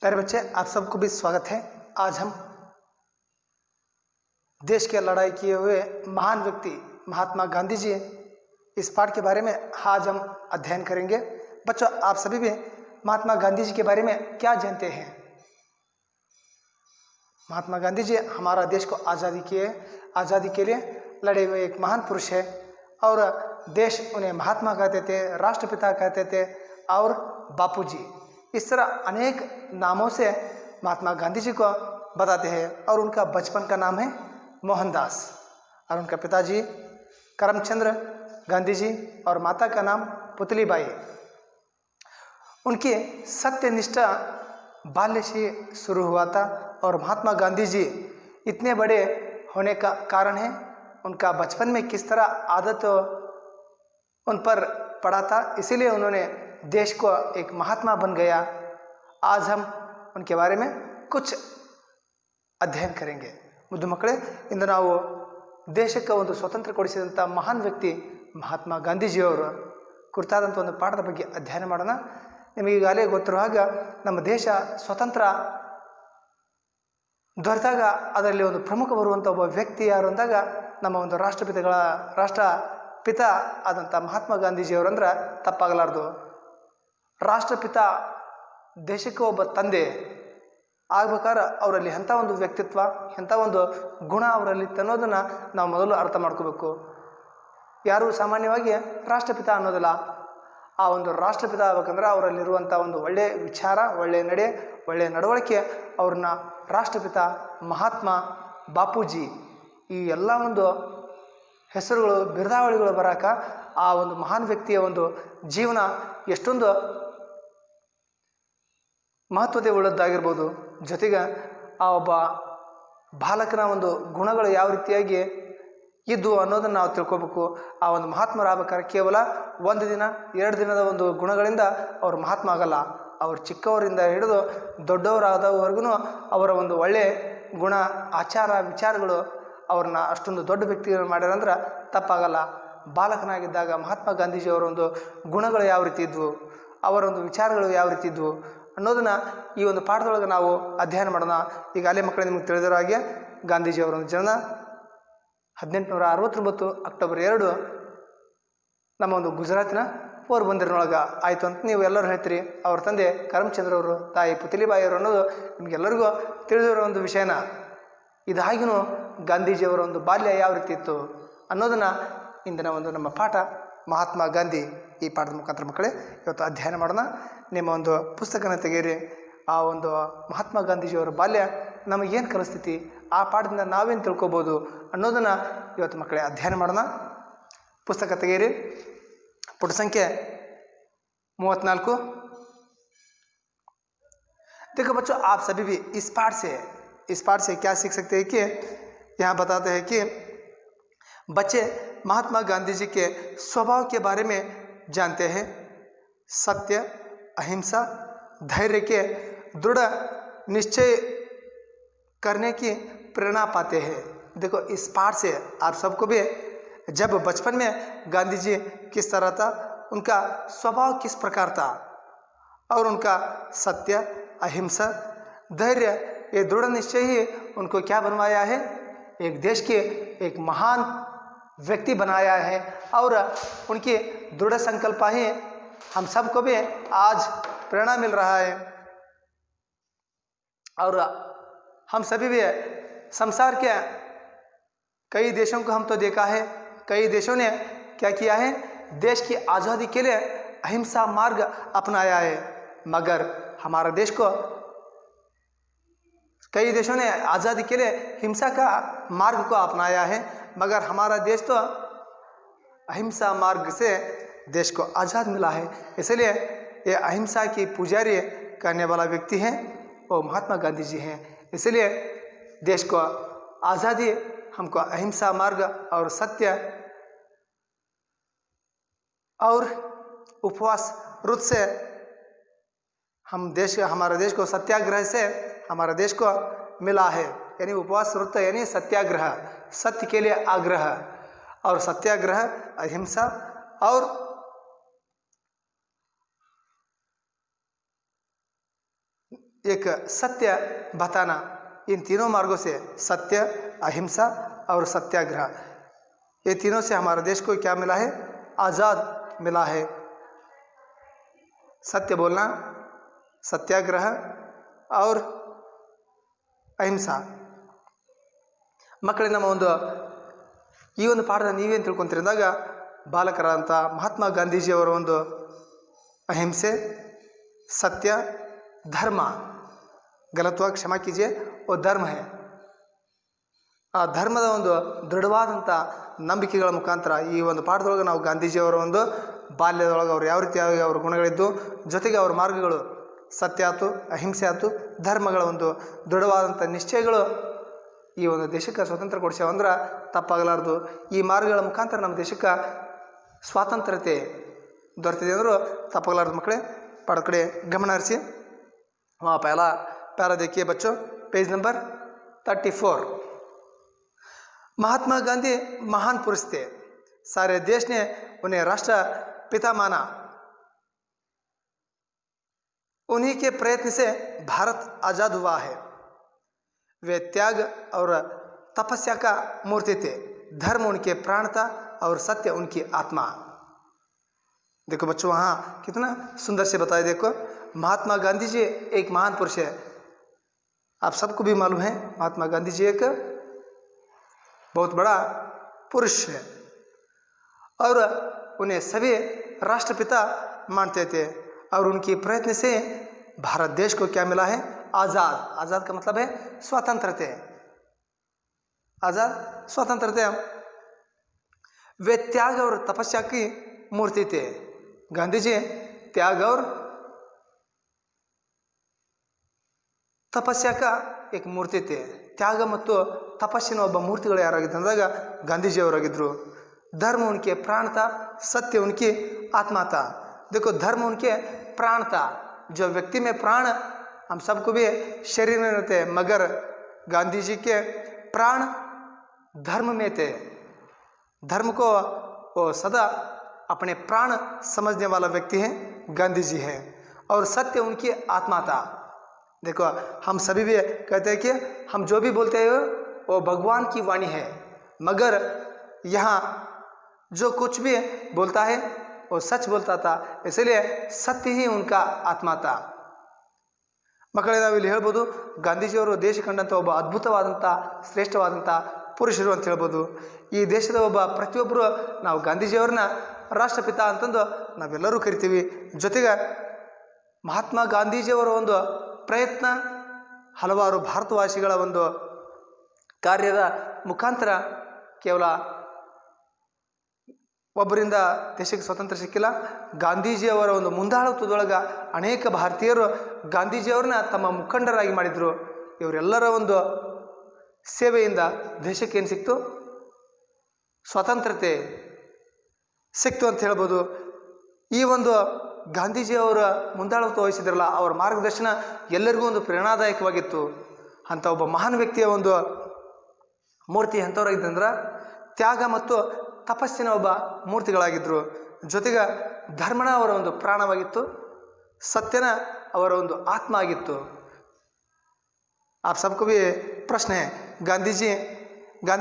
प्यारे बच्चे, आप सबको भी स्वागत है। आज हम देश के लड़ाई किए हुए महान व्यक्ति महात्मा गांधी जी इस पाठ के बारे में आज हम अध्ययन करेंगे। बच्चों, आप सभी भी महात्मा गांधी जी के बारे में क्या जानते हैं? महात्मा गांधी जी हमारा देश को आज़ादी के लिए लड़े हुए एक महान पुरुष है और देश उन्हें महात्मा कहते थे, राष्ट्रपिता कहते थे और बापूजी, इस तरह अनेक नामों से महात्मा गांधी जी को बताते हैं। और उनका बचपन का नाम है मोहनदास और उनका पिताजी करमचंद्र गांधी जी और माता का नाम पुतलीबाई। उनकी सत्यनिष्ठ बाल्य से शुरू हुआ था और महात्मा गांधी जी इतने बड़े होने का कारण है उनका बचपन में किस तरह आदत उन पर पड़ा था, इसीलिए उन्होंने देश को एक महात्मा बन गया। आज हम उनके बारे में कुछ ಅಧ್ಯಯನ करेंगे। ಮುದ್ದು ಮಕ್ಕಳೇ, ಇಂದು ನಾವು ದೇಶಕ್ಕೆ ಒಂದು ಸ್ವತಂತ್ರ ಕೊಡಿಸಿದಂಥ ಮಹಾನ್ ವ್ಯಕ್ತಿ ಮಹಾತ್ಮ ಗಾಂಧೀಜಿಯವರು ಕುರಿತಾದಂಥ ಒಂದು ಪಾಠದ ಬಗ್ಗೆ ಅಧ್ಯಯನ ಮಾಡೋಣ। ನಿಮಗೆ ಈಗಾಗಲೇ ಗೊತ್ತಿರೋ ಹಾಗೆ ನಮ್ಮ ದೇಶ ಸ್ವತಂತ್ರ ದೊರೆತಾಗ ಅದರಲ್ಲಿ ಒಂದು ಪ್ರಮುಖ ಬರುವಂಥ ಒಬ್ಬ ವ್ಯಕ್ತಿ ಯಾರು ಅಂದಾಗ ನಮ್ಮ ಒಂದು ರಾಷ್ಟ್ರಪಿತ ಆದಂಥ ಮಹಾತ್ಮ ಗಾಂಧೀಜಿಯವರಂದ್ರೆ ತಪ್ಪಾಗಲಾರ್ದು। ರಾಷ್ಟ್ರಪಿತ ದೇಶಕ್ಕೆ ಒಬ್ಬ ತಂದೆ ಆಗ್ಬೇಕಾದ್ರೆ ಅವರಲ್ಲಿ ಎಂಥ ಒಂದು ವ್ಯಕ್ತಿತ್ವ, ಎಂಥ ಒಂದು ಗುಣ ಅವರಲ್ಲಿ ಅನ್ನೋದನ್ನು ನಾವು ಮೊದಲು ಅರ್ಥ ಮಾಡ್ಕೋಬೇಕು। ಯಾರು ಸಾಮಾನ್ಯವಾಗಿ ರಾಷ್ಟ್ರಪಿತ ಅನ್ನೋದಿಲ್ಲ, ಆ ಒಂದು ರಾಷ್ಟ್ರಪಿತ ಆಗ್ಬೇಕಂದ್ರೆ ಅವರಲ್ಲಿರುವಂಥ ಒಂದು ಒಳ್ಳೆಯ ವಿಚಾರ, ಒಳ್ಳೆಯ ನಡೆ, ಒಳ್ಳೆಯ ನಡವಳಿಕೆ ಅವ್ರನ್ನ ರಾಷ್ಟ್ರಪಿತ, ಮಹಾತ್ಮ, ಬಾಪೂಜಿ ಈ ಎಲ್ಲ ಒಂದು ಹೆಸರುಗಳು, ಬಿರುದಾವಳಿಗಳು ಬರಾಕ ಆ ಒಂದು ಮಹಾನ್ ವ್ಯಕ್ತಿಯ ಒಂದು ಜೀವನ ಎಷ್ಟೊಂದು ಮಹತ್ವತೆ ಉಳ್ಳದ್ದಾಗಿರ್ಬೋದು। ಜೊತೆಗೆ ಆ ಒಬ್ಬ ಬಾಲಕನ ಒಂದು ಗುಣಗಳು ಯಾವ ರೀತಿಯಾಗಿ ಇದ್ದು ಅನ್ನೋದನ್ನು ನಾವು ತಿಳ್ಕೊಬೇಕು। ಆ ಒಂದು ಮಹಾತ್ಮರಾಗಬೇಕಾದ್ರೆ ಕೇವಲ ಒಂದು ದಿನ, 2 ದಿನದ ಒಂದು ಗುಣಗಳಿಂದ ಅವರು ಮಹಾತ್ಮ ಆಗಲ್ಲ। ಅವರು ಚಿಕ್ಕವರಿಂದ ಹಿಡಿದು ದೊಡ್ಡವರಾದವರೆಗೂ ಅವರ ಒಂದು ಒಳ್ಳೆಯ ಗುಣ, ಆಚಾರ, ವಿಚಾರಗಳು ಅವ್ರನ್ನ ಅಷ್ಟೊಂದು ದೊಡ್ಡ ವ್ಯಕ್ತಿಗಳು ಮಾಡ್ಯಾರಂದ್ರೆ ತಪ್ಪಾಗಲ್ಲ। ಬಾಲಕನಾಗಿದ್ದಾಗ ಮಹಾತ್ಮ ಗಾಂಧೀಜಿಯವರ ಒಂದು ಗುಣಗಳು ಯಾವ ರೀತಿ ಇದ್ವು, ಅವರ ಒಂದು ವಿಚಾರಗಳು ಯಾವ ರೀತಿ ಇದ್ವು ಅನ್ನೋದನ್ನು ಈ ಒಂದು ಪಾಠದೊಳಗೆ ನಾವು ಅಧ್ಯಯನ ಮಾಡೋಣ। ಈಗಾಗಲೇ ಮಕ್ಕಳೇ ನಿಮಗೆ ತಿಳಿದಿರೋ ಹಾಗೆ ಗಾಂಧೀಜಿಯವರ ಒಂದು ಜನನ 1869 ಅಕ್ಟೋಬರ್ 2 ನಮ್ಮ ಒಂದು ಗುಜರಾತಿನ ಪೋರ್ಬಂದರ್ನೊಳಗೆ ಆಯಿತು ಅಂತ ನೀವು ಎಲ್ಲರೂ ಹೇಳ್ತೀರಿ। ಅವ್ರ ತಂದೆ ಕರಮ್ಚಂದ್ರ ಅವರು, ತಾಯಿ ಪುತಲಿಬಾಯಿಯವರು ಅನ್ನೋದು ನಿಮಗೆಲ್ಲರಿಗೂ ತಿಳಿದಿರೋ ಒಂದು ವಿಷಯನ। ಇದಾಗಿಯೂ ಗಾಂಧೀಜಿಯವರ ಒಂದು ಬಾಲ್ಯ ಯಾವ ರೀತಿ ಇತ್ತು ಅನ್ನೋದನ್ನು ಇಂದಿನ ಒಂದು ನಮ್ಮ ಪಾಠ ಮಹಾತ್ಮ ಗಾಂಧಿ ಈ ಪಾಠದ ಮುಖಾಂತರ ಮಕ್ಕಳೇ ಇವತ್ತು ಅಧ್ಯಯನ ಮಾಡೋಣ। ನಿಮ್ಮ ಒಂದು ಪುಸ್ತಕನ ತೆಗೀರಿ, ಆ ಒಂದು ಮಹಾತ್ಮ ಗಾಂಧೀಜಿಯವರ ಬಾಲ್ಯ ನಮಗೇನು ಕಲಿಸ್ತೈತಿ, ಆ ಪಾಠದಿಂದ ನಾವೇನು ತಿಳ್ಕೊಬೋದು ಅನ್ನೋದನ್ನು ಇವತ್ತು ಮಕ್ಕಳೇ ಅಧ್ಯಯನ ಮಾಡೋಣ। ಪುಸ್ತಕ ತೆಗೀರಿ, ಪುಟ ಸಂಖ್ಯೆ 34। देखो बच्चों, आप सभी भी इस पाठ से क्या सीख सकते हैं कि यहाँ बताते हैं कि बच्चे महात्मा गांधी जी के स्वभाव के बारे में जानते हैं। सत्य, अहिंसा, धैर्य के दृढ़ निश्चय करने की प्रेरणा पाते हैं। देखो, इस पाठ से आप सबको भी जब बचपन में गांधी जी किस तरह था, उनका स्वभाव किस प्रकार था और उनका सत्य, अहिंसा, धैर्य, ये दृढ़ निश्चय ही उनको क्या बनवाया है, एक देश के एक महान व्यक्ति बनाया है। और उनकी दृढ़ संकल्प ही हम सबको भी आज प्रेरणा मिल रहा है। और हम सभी भी संसार के कई देशों को हम तो देखा है, कई देशों ने क्या किया है, देश की आज़ादी के लिए अहिंसा मार्ग अपनाया है। मगर हमारा देश को कई देशों ने आज़ादी के लिए हिंसा का मार्ग को अपनाया है, मगर हमारा देश तो अहिंसा मार्ग से देश को आज़ाद मिला है। इसलिए ये अहिंसा की पुजारी करने वाला व्यक्ति है वो महात्मा गांधी जी हैं। इसलिए देश को आज़ादी हमको अहिंसा मार्ग और सत्य और उपवास रुत से हमारे देश को सत्याग्रह से हमारा देश को मिला है। यानी उपवास रुत यानी सत्याग्रह, सत्य के लिए आग्रह, और सत्याग्रह, अहिंसा और एक सत्य बताना, इन तीनों मार्गों से, सत्य, अहिंसा और सत्याग्रह, ये तीनों से हमारे देश को क्या मिला है? आज़ाद मिला है। सत्य बोलना, सत्याग्रह और ಅಹಿಂಸಾ. ಮಕ್ಕಳೇ, ನಮ್ಮ ಈ ಒಂದು ಪಾಠದ ನೀವೇನು ತಿಳ್ಕೊಂತೀರಂದಾಗ ಬಾಲಕರಾದಂಥ ಮಹಾತ್ಮ ಗಾಂಧೀಜಿಯವರ ಒಂದು ಅಹಿಂಸೆ, ಸತ್ಯ, ಧರ್ಮ, ಗಲತ್ವಾಗಿ ಕ್ಷಮಾ ಕೀಜಿಯೇ, ಓ ಧರ್ಮ ಹೇ, ಆ ಧರ್ಮದ ಒಂದು ದೃಢವಾದಂಥ ನಂಬಿಕೆಗಳ ಮುಖಾಂತರ ಈ ಒಂದು ಪಾಠದೊಳಗೆ ನಾವು ಗಾಂಧೀಜಿಯವರ ಒಂದು ಬಾಲ್ಯದೊಳಗೆ ಅವ್ರು ಯಾವ ರೀತಿಯಾಗಿ ಅವ್ರ ಗುಣಗಳಿದ್ದು, ಜೊತೆಗೆ ಅವ್ರ ಮಾರ್ಗಗಳು ಸತ್ಯ ಆಯ್ತು, ಅಹಿಂಸೆ ಆಯ್ತು, ಧರ್ಮಗಳ ಒಂದು ದೃಢವಾದಂಥ ನಿಶ್ಚಯಗಳು ಈ ಒಂದು ದೇಶಕ್ಕೆ ಸ್ವಾತಂತ್ರ್ಯ ಕೊಡಿಸ್ಯಾವಂದ್ರೆ ತಪ್ಪಾಗಲಾರ್ದು. ಈ ಮಾರ್ಗಗಳ ಮುಖಾಂತರ ನಮ್ಮ ದೇಶಕ್ಕೆ ಸ್ವಾತಂತ್ರ್ಯತೆ ದೊರೆತಿದೆ ಅಂದರೂ ತಪ್ಪಾಗಲಾರ್ದು. ಮಕ್ಕಳೇ, ಪढ़ कड़े गमन हरिಸಿ. वहाँ पहला पैरा देखिए बच्चों, पेज नंबर 34. महात्मा गांधी महान पुरुष थे, सारे देश ने उन्हें राष्ट्र पिता माना. उन्हीं के प्रयत्न से भारत आज़ाद हुआ है. वे त्याग और तपस्या का मूर्ति थे. धर्म उनके प्राण था और सत्य उनकी आत्मा. देखो बच्चों, वहाँ कितना सुंदर से बताया. देखो, महात्मा गांधी जी एक महान पुरुष है. आप सबको भी मालूम है, महात्मा गांधी जी एक बहुत बड़ा पुरुष है और उन्हें सभी राष्ट्रपिता मानते थे. और उनकी प्रयत्न से भारत देश को क्या मिला है? आज़ाद. आज़ाद का मतलब है स्वतंत्रता. आज़ाद, स्वतंत्रता. वे त्याग और तपस्या की मूर्ति थे. गांधी जी त्याग और ತಪಸ್ಯಾಕ ಏಕ ಮೂರ್ತಿ ತೆ. ತ್ಯಾಗ ಮತ್ತು ತಪಸ್ಸಿನ ಒಬ್ಬ ಮೂರ್ತಿಗಳು ಯಾರಾಗಿದ್ದರು ಅಂದಾಗ ಗಾಂಧೀಜಿಯವರಾಗಿದ್ದರು. धर्म उनके प्राण था, सत्य उनकी आत्मा था. देखो, धर्म उनके प्राण था. जो व्यक्ति में प्राण, हम सबको भी शरीर में रहते, मगर गांधी जी के प्राण धर्म में थे. धर्म को वो सदा अपने प्राण समझने वाला व्यक्ति है गांधी जी है. और सत्य उनकी आत्मा था. देखो, हम सभी भी कहते हैं कि हम जो भी बोलते हैं वो भगवान की वाणी है, मगर यहाँ जो कुछ भी बोलता है वो सच बोलता था. इसलिए सत्य ही उनका आत्मा था. ಮಕ್ಕಳೇ, ನಾವು ಇಲ್ಲಿ ಹೇಳ್ಬೋದು, ಗಾಂಧೀಜಿಯವರು ದೇಶ ಕಂಡಂಥ ಒಬ್ಬ ಅದ್ಭುತವಾದಂಥ ಶ್ರೇಷ್ಠವಾದಂಥ ಪುರುಷರು ಅಂತ ಹೇಳ್ಬೋದು. ಈ ದೇಶದ ಒಬ್ಬ ಪ್ರತಿಯೊಬ್ಬರು ನಾವು ಗಾಂಧೀಜಿಯವ್ರನ್ನ ರಾಷ್ಟ್ರಪಿತ ಅಂತಂದು ನಾವೆಲ್ಲರೂ ಕರಿತೀವಿ. ಜೊತೆಗೆ ಮಹಾತ್ಮ ಗಾಂಧೀಜಿಯವರ ಒಂದು ಪ್ರಯತ್ನ ಹಲವಾರು ಭಾರತವಾಸಿಗಳ ಒಂದು ಕಾರ್ಯದ ಮುಖಾಂತರ ಕೇವಲ ಒಬ್ಬರಿಂದ ದೇಶಕ್ಕೆ ಸ್ವಾತಂತ್ರ್ಯ ಸಿಕ್ಕಿಲ್ಲ. ಗಾಂಧೀಜಿಯವರ ಒಂದು ಮುಂದಾಳತ್ವದೊಳಗೆ ಅನೇಕ ಭಾರತೀಯರು ಗಾಂಧೀಜಿಯವ್ರನ್ನ ತಮ್ಮ ಮುಖಂಡರಾಗಿ ಮಾಡಿದರು. ಇವರೆಲ್ಲರ ಒಂದು ಸೇವೆಯಿಂದ ದೇಶಕ್ಕೆ ಏನು ಸಿಕ್ತು? ಸ್ವಾತಂತ್ರ್ಯತೆ ಸಿಕ್ತು ಅಂತ ಹೇಳ್ಬೋದು. ಈ ಒಂದು ಗಾಂಧೀಜಿಯವರ ಮುಂದಾಳತ್ವ ವಹಿಸಿದ್ರಲ್ಲ, ಅವರ ಮಾರ್ಗದರ್ಶನ ಎಲ್ಲರಿಗೂ ಒಂದು ಪ್ರೇರಣಾದಾಯಕವಾಗಿತ್ತು. ಅಂಥ ಒಬ್ಬ ಮಹಾನ್ ವ್ಯಕ್ತಿಯ ಒಂದು ಮೂರ್ತಿ ಎಂಥವ್ರಾಗಿದ್ದಂದ್ರೆ ತ್ಯಾಗ ಮತ್ತು ತಪಸ್ಸಿನ ಒಬ್ಬ ಮೂರ್ತಿಗಳಾಗಿದ್ದರು. ಜೊತೆಗೆ ಧರ್ಮನ ಅವರ ಒಂದು ಪ್ರಾಣವಾಗಿತ್ತು, ಸತ್ಯನ ಅವರ ಒಂದು ಆತ್ಮ ಆಗಿತ್ತು. आप सबको भी प्रश्न है, गांधी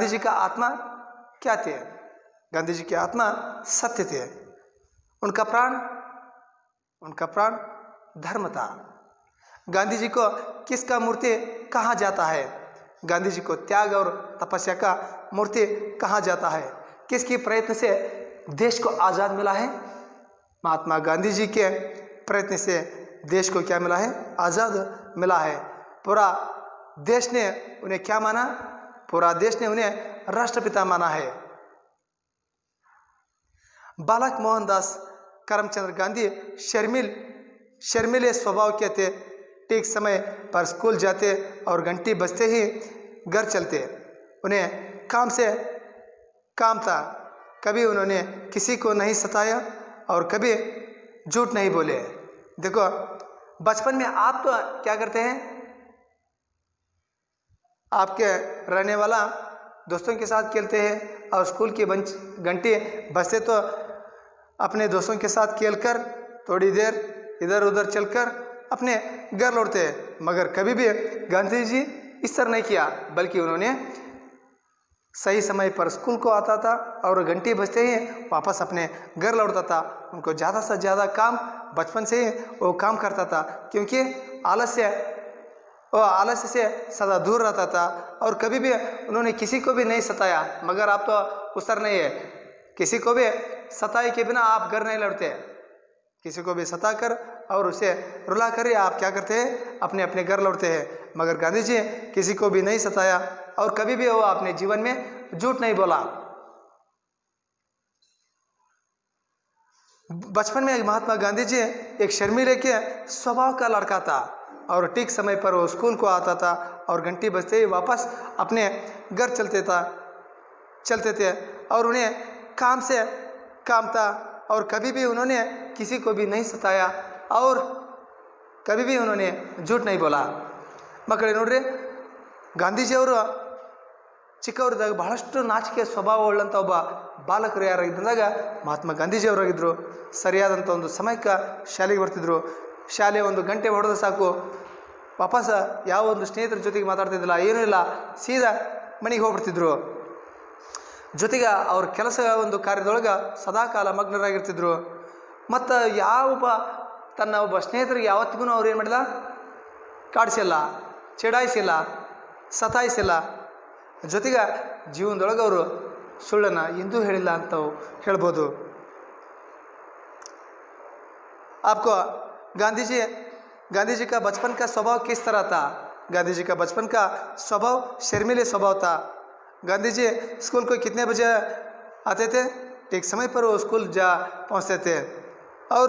जी का आत्मा क्या थे? गांधी जी की आत्मा सत्य थे. उनका प्राण धर्म था. गांधी जी को किसका मूर्ति कहा जाता है? गांधी जी को त्याग और तपस्या का मूर्ति कहा जाता है. किसके प्रयत्न से देश को आज़ाद मिला है? महात्मा गांधी जी के प्रयत्न से देश को क्या मिला है? आज़ाद मिला है. पूरा देश ने उन्हें क्या माना? पूरा देश ने उन्हें राष्ट्रपिता माना है. बालक मोहनदास करमचंद गांधी शर्मीले स्वभाव के थे. ठीक समय पर स्कूल जाते और घंटी बजते ही घर चलते. उन्हें काम से काम था. कभी उन्होंने किसी को नहीं सताया और कभी झूठ नहीं बोले. देखो, बचपन में आप तो क्या करते हैं? आपके रहने वाला दोस्तों के साथ खेलते हैं और स्कूल की घंटी बजते तो अपने दोस्तों के साथ खेलकर थोड़ी देर इधर उधर चलकर अपने घर लौटते। मगर कभी भी गांधी जी इस तरह नहीं किया, बल्कि उन्होंने सही समय पर स्कूल को आता था और घंटी बजते ही वापस अपने घर लौटता था। उनको ज़्यादा से ज़्यादा काम बचपन से ही वो काम करता था, क्योंकि आलस्य से सदा दूर रहता था और कभी भी उन्होंने किसी को भी नहीं सताया। मगर आप तो उस तरह नहीं है, किसी को भी सताए के बिना आप घर नहीं लौटते। किसी को भी सता कर और उसे रुला कर आप क्या करते हैं, अपने अपने घर लौटते हैं। मगर गांधी जी किसी को भी नहीं सताया और कभी भी वो अपने जीवन में झूठ नहीं बोला। बचपन में महात्मा गांधी जी एक शर्मीले के स्वभाव का लड़का था और ठीक समय पर वो स्कूल को आता था और घंटी बजते ही वापस अपने घर चलते थे और उन्हें काम से काम था और कभी भी उन्होंने किसी को भी नहीं सताया और कभी भी उन्होंने झूठ नहीं बोला। ಮಕ್ಕಳೇ ನೋಡ್ರಿ, ಗಾಂಧೀಜಿಯವರು ಚಿಕ್ಕವರಿದ್ದಾಗ ಬಹಳಷ್ಟು ನಾಚಿಕೆ ಸ್ವಭಾವ ಉಳ್ಳಂಥ ಒಬ್ಬ ಬಾಲಕರು ಯಾರಾಗಿದ್ದಾಗ ಮಹಾತ್ಮ ಗಾಂಧೀಜಿಯವರಾಗಿದ್ದರು. ಸರಿಯಾದಂಥ ಒಂದು ಸಮಯಕ್ಕೆ ಶಾಲೆಗೆ ಬರ್ತಿದ್ರು. ಶಾಲೆ ಒಂದು ಗಂಟೆ ಹೊಡೆದ ಸಾಕು ವಾಪಸ್ ಯಾವ ಒಂದು ಸ್ನೇಹಿತರ ಜೊತೆಗೆ ಮಾತಾಡ್ತಿದ್ದಿಲ್ಲ, ಏನೂ ಇಲ್ಲ, ಸೀದಾ ಮನೆಗೆ ಹೋಗ್ಬಿಡ್ತಿದ್ರು. ಜೊತೆಗೆ ಅವ್ರ ಕೆಲಸ ಒಂದು ಕಾರ್ಯದೊಳಗೆ ಸದಾಕಾಲ ಮಗ್ನರಾಗಿರ್ತಿದ್ರು. ಮತ್ತು ತನ್ನ ಒಬ್ಬ ಸ್ನೇಹಿತರಿಗೆ ಯಾವತ್ತಿಗೂ ಅವ್ರು ಏನು ಮಾಡಿಲ್ಲ, ಕಾಡಿಸಿಲ್ಲ, ಚಿಡಾಯಿಸಿಲ್ಲ, ಸತಾಯಿಸಿಲ್ಲ. ಜೊತೆಗೆ ಜೀವನದೊಳಗೆ ಅವರು ಸುಳ್ಳನ್ನು ಎಂದೂ ಹೇಳಿಲ್ಲ ಅಂತ ಹೇಳ್ಬೋದು. आपको गांधी जी का बचपन का स्वभाव किस तरह था? गांधी जी का बचपन का स्वभाव शर्मीले स्वभाव था. गांधी जी स्कूल को कितने बजे आते थे? एक समय पर वो स्कूल जा पहुंचते थे. और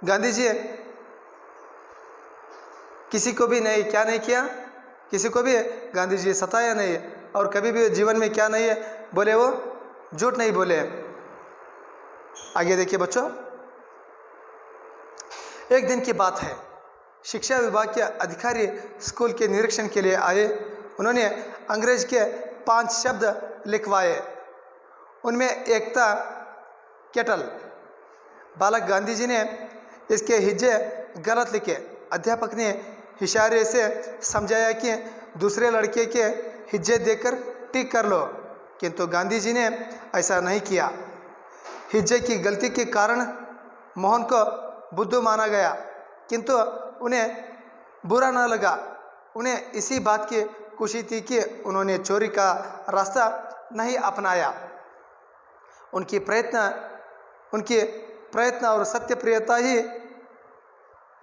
गांधी जी किसी को भी नहीं किया, किसी को भी गांधी जी सताया नहीं और कभी भी जीवन में क्या नहीं है बोले, वो झूठ नहीं बोले. आगे देखिए बच्चों, एक दिन की बात है, शिक्षा विभाग के अधिकारी स्कूल के निरीक्षण के लिए आए. उन्होंने अंग्रेज के 5 शब्द लिखवाए. उनमें एक था केटल. बालक गांधी जी ने इसके हिज्जे गलत लिखे. अध्यापक ने इशारे से समझाया कि दूसरे लड़के के हिज्जे देकर ठीक कर लो, किंतु गांधी जी ने ऐसा नहीं किया. हिज्जे की गलती के कारण मोहन को बुद्धू माना गया, किंतु उन्हें बुरा न लगा. उन्हें इसी बात की खुशी थी कि उन्होंने चोरी का रास्ता नहीं अपनाया. उनकी प्रयत्न और सत्यप्रियता ही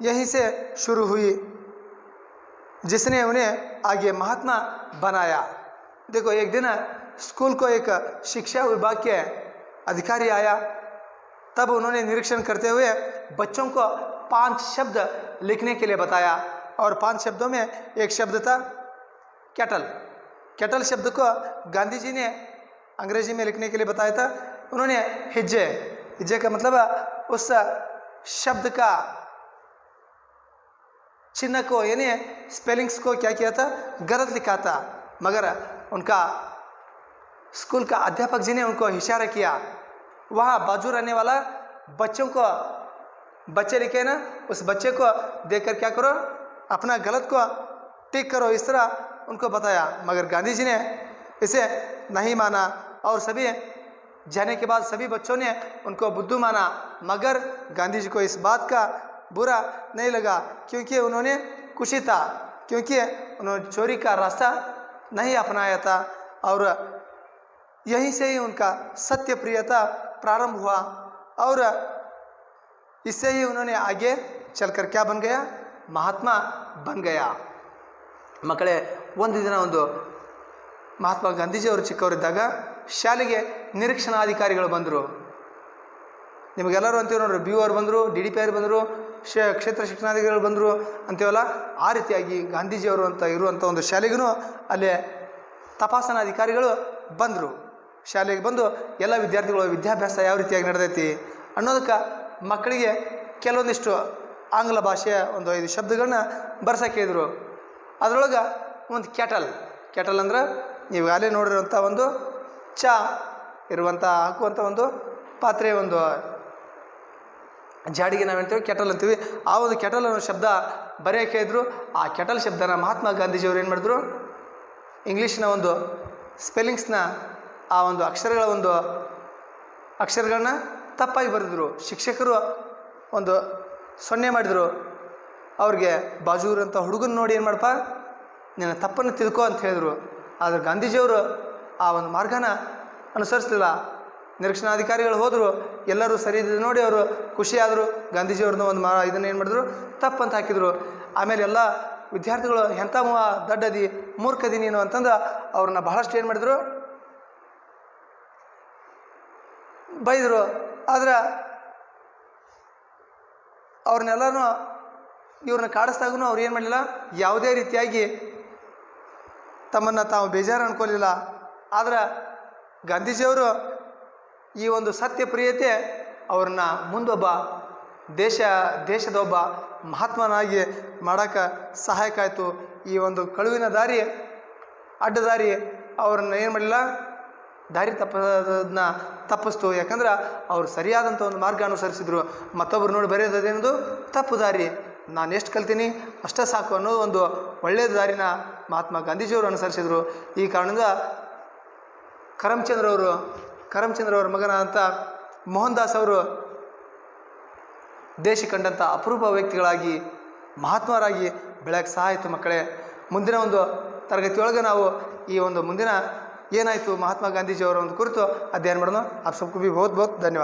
यहीं से शुरू हुई, जिसने उन्हें आगे महात्मा बनाया. देखो, एक दिन स्कूल को एक शिक्षा विभाग के अधिकारी आया. तब उन्होंने निरीक्षण करते हुए बच्चों को 5 शब्द लिखने के लिए बताया और 5 शब्दों में एक शब्द था केटल. केटल शब्द को गांधी जी ने अंग्रेजी में लिखने के लिए बताया था. उन्होंने हिज्जे का मतलब उस शब्द का चिन्ह को यानी स्पेलिंग्स को क्या किया था, गलत लिखा था. मगर उनका स्कूल का अध्यापक जी ने उनको इशारा किया. वहाँ बाजू रहने वाला बच्चे लिखे ना, उस बच्चे को देखकर क्या करो, अपना गलत को ठीक करो, इस तरह उनको बताया. मगर गांधी जी ने इसे नहीं माना और सभी जाने के बाद सभी बच्चों ने उनको बुद्धू माना. मगर गांधी जी को इस बात का बुरा नहीं लगा, क्योंकि उन्होंने खुशी था, क्योंकि उन्होंने चोरी का रास्ता नहीं अपनाया था. और यहीं से ही उनका सत्य प्रियता प्रारंभ हुआ और इससे ही उन्होंने आगे चलकर क्या बन गया, महात्मा बन गया. ಮಕ್ಕಳೇ, ಒಂದು ದಿನ ಮಹಾತ್ಮ ಗಾಂಧೀಜಿಯವರು ಚಿಕ್ಕವರಿದ್ದಾಗ ಶಾಲೆಗೆ ನಿರೀಕ್ಷಣಾಧಿಕಾರಿಗಳು ಬಂದರು. ನಿಮಗೆಲ್ಲರೂ ಅಂತೀವಿ ನೋಡ್ರಿ, BO ಅವ್ರು ಬಂದರು, DDP ಅವ್ರು ಬಂದರು, ಕ್ಷೇತ್ರ ಶಿಕ್ಷಣಾಧಿಕಾರಿಗಳು ಬಂದರು ಅಂತೀವಲ್ಲ, ಆ ರೀತಿಯಾಗಿ ಗಾಂಧೀಜಿಯವರು ಅಂತ ಇರುವಂಥ ಒಂದು ಶಾಲೆಗೂ ಅಲ್ಲಿ ತಪಾಸಣಾಧಿಕಾರಿಗಳು ಬಂದರು. ಶಾಲೆಗೆ ಬಂದು ಎಲ್ಲ ವಿದ್ಯಾರ್ಥಿಗಳು ವಿದ್ಯಾಭ್ಯಾಸ ಯಾವ ರೀತಿಯಾಗಿ ನಡೆದೈತಿ ಅನ್ನೋದಕ್ಕೆ ಮಕ್ಕಳಿಗೆ ಕೆಲವೊಂದಿಷ್ಟು ಆಂಗ್ಲ ಭಾಷೆಯ ಒಂದು 5 ಶಬ್ದಗಳನ್ನ ಬರ್ಸಕ್ಕೆ ಹೇಳಿದರು. ಅದರೊಳಗೆ ಒಂದು ಕೆಟಲ್ ಅಂದ್ರೆ ನೀವು ಅಲ್ಲೇ ನೋಡಿರುವಂಥ ಒಂದು ಚಾ ಇರುವಂಥ ಹಾಕುವಂಥ ಒಂದು ಪಾತ್ರೆ, ಒಂದು ಜಾಡಿಗೆ ನಾವು ಹೇಳ್ತೀವಿ ಕೆಟಲ್ ಅಂತೀವಿ. ಆ ಒಂದು ಕೆಟಲ್ ಅನ್ನೋ ಶಬ್ದ ಬರೆಯೋಕೆ ಇದ್ರು. ಆ ಕೆಟಲ್ ಶಬ್ದನ ಮಹಾತ್ಮ ಗಾಂಧೀಜಿಯವರು ಏನು ಮಾಡಿದ್ರು, ಇಂಗ್ಲೀಷ್ನ ಒಂದು ಸ್ಪೆಲ್ಲಿಂಗ್ಸ್ನ ಆ ಒಂದು ಅಕ್ಷರಗಳನ್ನ ತಪ್ಪಾಗಿ ಬರೆದಿದ್ರು. ಶಿಕ್ಷಕರು ಒಂದು 0 ಮಾಡಿದರು. ಅವ್ರಿಗೆ ಬಾಜೂರಂಥ ಹುಡುಗನ ನೋಡಿ ಏನು ಮಾಡಪ್ಪ, ನಿನ್ನ ತಪ್ಪನ್ನು ತಿಳ್ಕೊ ಅಂತ ಹೇಳಿದರು. ಆದರೆ ಗಾಂಧೀಜಿಯವರು ಆ ಒಂದು ಮಾರ್ಗನ ಅನುಸರಿಸಲಿಲ್ಲ. ನಿರೀಕ್ಷಣಾಧಿಕಾರಿಗಳು ಹೋದರು, ಎಲ್ಲರೂ ಸರಿ ನೋಡಿ ಅವರು ಖುಷಿಯಾದರು. ಗಾಂಧೀಜಿಯವ್ರನ್ನ ಒಂದು ಇದನ್ನು ಏನು ಮಾಡಿದ್ರು, ತಪ್ಪಂತ ಹಾಕಿದರು. ಆಮೇಲೆ ಎಲ್ಲ ವಿದ್ಯಾರ್ಥಿಗಳು ಎಂಥ ದಡ್ಡದಿ ಮೂರ್ಖದಿ ನೀನು ಅಂತಂದು ಅವ್ರನ್ನ ಬಹಳಷ್ಟು ಏನು ಮಾಡಿದರು, ಬೈದರು. ಆದ್ರೆ ಅವ್ರನ್ನೆಲ್ಲನೂ ಇವ್ರನ್ನ ಕಾಡಿಸ್ದಾಗೂ ಅವ್ರು ಏನು ಮಾಡಲಿಲ್ಲ, ಯಾವುದೇ ರೀತಿಯಾಗಿ ತಮ್ಮನ್ನು ತಾವು ಬೇಜಾರು ಅನ್ಕೊಳ್ಳಿಲ್ಲ. ಆದ್ರೆ ಗಾಂಧೀಜಿಯವರು ಈ ಒಂದು ಸತ್ಯಪ್ರಿಯತೆ ಅವ್ರನ್ನ ಮುಂದೊಬ್ಬ ದೇಶದ ಒಬ್ಬ ಮಹಾತ್ಮನಾಗಿ ಮಾಡೋಕ್ಕೆ ಸಹಾಯಕ ಆಯಿತು. ಈ ಒಂದು ಕಳುವಿನ ದಾರಿ, ಅಡ್ಡದಾರಿ ಅವ್ರನ್ನ ಏನು ಮಾಡಲಿಲ್ಲ, ದಾರಿ ತಪ್ಪಿಸ್ತು. ಯಾಕಂದ್ರೆ ಅವ್ರು ಸರಿಯಾದಂಥ ಒಂದು ಮಾರ್ಗ ಅನುಸರಿಸಿದ್ರು. ಮತ್ತೊಬ್ಬರು ನೋಡಿ ಬರೆಯೋದೇನದು ತಪ್ಪು ದಾರಿ, ನಾನು ಎಷ್ಟು ಕಲ್ತೀನಿ ಅಷ್ಟೇ ಸಾಕು ಅನ್ನೋದು ಒಂದು ಒಳ್ಳೆಯ ದಾರಿನ ಮಹಾತ್ಮ ಗಾಂಧೀಜಿಯವರು ಅನುಸರಿಸಿದರು. ಈ ಕಾರಣದಿಂದ ಕರಮ್ಚಂದ್ರ ಅವರ ಮಗನಾದಂಥ ಮೋಹನ್ ದಾಸ್ ಅವರು ದೇಶ ಕಂಡಂಥ ಅಪರೂಪ ವ್ಯಕ್ತಿಗಳಾಗಿ ಮಹಾತ್ಮರಾಗಿ ಬೆಳೆಯೋಕ್ಕೆ ಸಹಾಯ ಆಯಿತು. ಮಕ್ಕಳೇ, ಮುಂದಿನ ಒಂದು ತರಗತಿಯೊಳಗೆ ನಾವು ಈ ಒಂದು ಮುಂದಿನ ಏನಾಯಿತು ಮಹಾತ್ಮ ಗಾಂಧೀಜಿಯವರ ಒಂದು ಕುರಿತು ಅಧ್ಯಯನ ಮಾಡೋಣ. ಆಪ್ ಸಬ್ಕೋ ಭಿ ಬಹುತ್ ಧನ್ಯವಾದ.